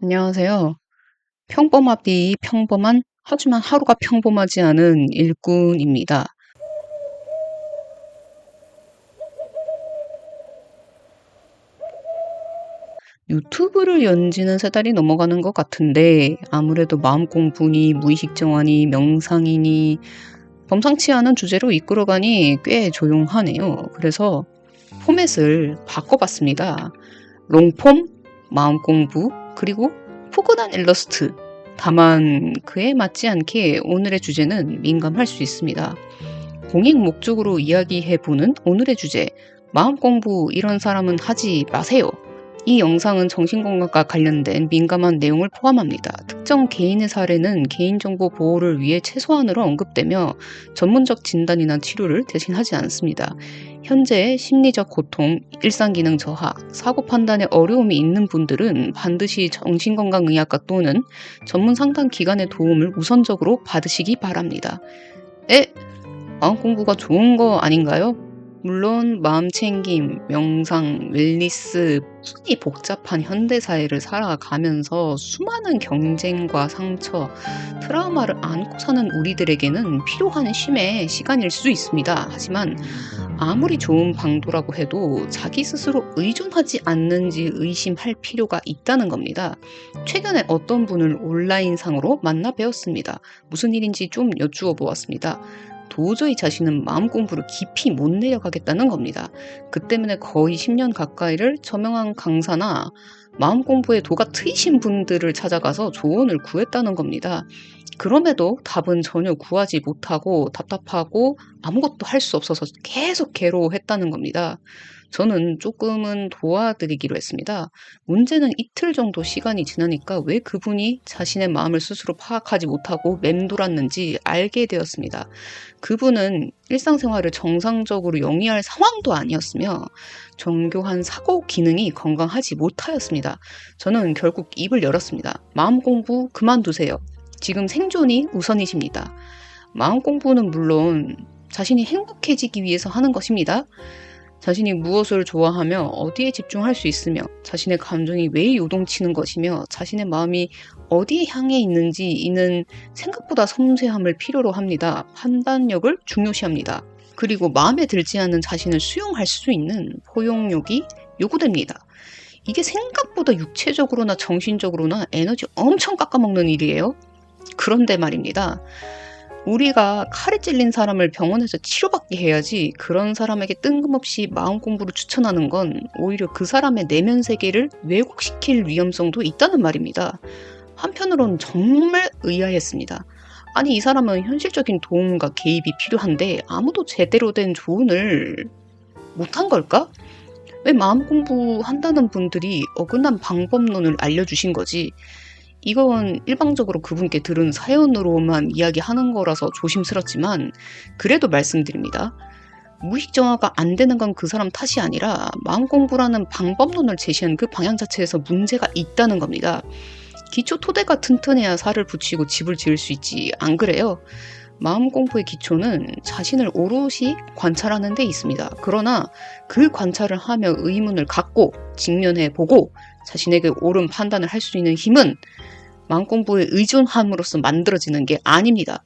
안녕하세요. 평범하디 평범한 하지만 하루가 평범하지 않은 일꾼입니다. 유튜브를 연지는 3달이 넘어가는 것 같은데 아무래도 마음 공부니 무의식 정화니 명상이니 범상치 않은 주제로 이끌어가니 꽤 조용하네요. 그래서 포맷을 바꿔봤습니다. 롱폼, 마음 공부, 그리고 포근한 일러스트. 다만 그에 맞지 않게 오늘의 주제는 민감할 수 있습니다. 공익 목적으로 이야기해보는 오늘의 주제, 마음 공부 이런 사람은 하지 마세요. 이 영상은 정신건강과 관련된 민감한 내용을 포함합니다. 특정 개인의 사례는 개인정보 보호를 위해 최소한으로 언급되며 전문적 진단이나 치료를 대신하지 않습니다. 현재 심리적 고통, 일상기능 저하, 사고 판단에 어려움이 있는 분들은 반드시 정신건강의학과 또는 전문 상담 기관의 도움을 우선적으로 받으시기 바랍니다. 에? 마음 공부가 좋은 거 아닌가요? 물론 마음챙김, 명상, 웰니스, 푸니 복잡한 현대사회를 살아가면서 수많은 경쟁과 상처, 트라우마를 안고 사는 우리들에게는 필요한 쉼의 시간일 수 있습니다. 하지만 아무리 좋은 방도라고 해도 자기 스스로 의존하지 않는지 의심할 필요가 있다는 겁니다. 최근에 어떤 분을 온라인상으로 만나 뵈었습니다. 무슨 일인지 좀 여쭈어 보았습니다. 도저히 자신은 마음 공부를 깊이 못 내려가겠다는 겁니다. 그 때문에 거의 10년 가까이를 저명한 강사나 마음 공부에 도가 트이신 분들을 찾아가서 조언을 구했다는 겁니다. 그럼에도 답은 전혀 구하지 못하고 답답하고 아무것도 할 수 없어서 계속 괴로워했다는 겁니다. 저는 조금은 도와드리기로 했습니다. 문제는 이틀 정도 시간이 지나니까 왜 그분이 자신의 마음을 스스로 파악하지 못하고 맴돌았는지 알게 되었습니다. 그분은 일상생활을 정상적으로 영위할 상황도 아니었으며 정교한 사고 기능이 건강하지 못하였습니다. 저는 결국 입을 열었습니다. 마음 공부 그만두세요. 지금 생존이 우선이십니다. 마음 공부는 물론 자신이 행복해지기 위해서 하는 것입니다. 자신이 무엇을 좋아하며 어디에 집중할 수 있으며 자신의 감정이 왜 요동치는 것이며 자신의 마음이 어디에 향해 있는지 이는 생각보다 섬세함을 필요로 합니다. 판단력을 중요시합니다. 그리고 마음에 들지 않는 자신을 수용할 수 있는 포용력이 요구됩니다. 이게 생각보다 육체적으로나 정신적으로나 에너지 엄청 깎아먹는 일이에요. 그런데 말입니다. 우리가 칼에 찔린 사람을 병원에서 치료받게 해야지 그런 사람에게 뜬금없이 마음 공부를 추천하는 건 오히려 그 사람의 내면 세계를 왜곡시킬 위험성도 있다는 말입니다. 한편으론 정말 의아했습니다. 아니 이 사람은 현실적인 도움과 개입이 필요한데 아무도 제대로 된 조언을 못한 걸까? 왜 마음 공부한다는 분들이 어긋난 방법론을 알려주신 거지? 이건 일방적으로 그분께 들은 사연으로만 이야기하는 거라서 조심스럽지만 그래도 말씀드립니다. 무의식 정화가 안 되는 건 그 사람 탓이 아니라 마음 공부라는 방법론을 제시한 그 방향 자체에서 문제가 있다는 겁니다. 기초 토대가 튼튼해야 살을 붙이고 집을 지을 수 있지 안 그래요? 마음 공부의 기초는 자신을 오롯이 관찰하는 데 있습니다. 그러나 그 관찰을 하며 의문을 갖고 직면해 보고 자신에게 옳은 판단을 할 수 있는 힘은 마음 공부에 의존함으로써 만들어지는 게 아닙니다.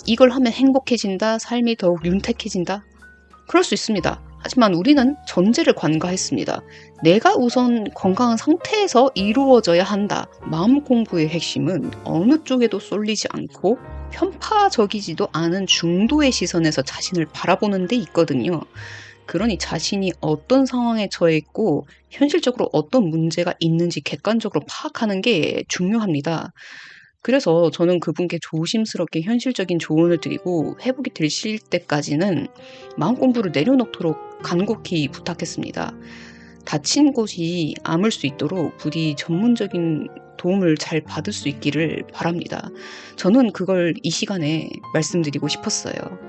이걸 하면 행복해진다, 삶이 더욱 윤택해진다. 그럴 수 있습니다. 하지만 우리는 전제를 관과했습니다. 내가 우선 건강한 상태에서 이루어져야 한다. 마음 공부의 핵심은 어느 쪽에도 쏠리지 않고 편파적이지도 않은 중도의 시선에서 자신을 바라보는 데 있거든요. 그러니 자신이 어떤 상황에 처해 있고 현실적으로 어떤 문제가 있는지 객관적으로 파악하는 게 중요합니다. 그래서 저는 그분께 조심스럽게 현실적인 조언을 드리고 회복이 되실 때까지는 마음 공부를 내려놓도록 간곡히 부탁했습니다. 다친 곳이 아물 수 있도록 부디 전문적인 도움을 잘 받을 수 있기를 바랍니다. 저는 그걸 이 시간에 말씀드리고 싶었어요.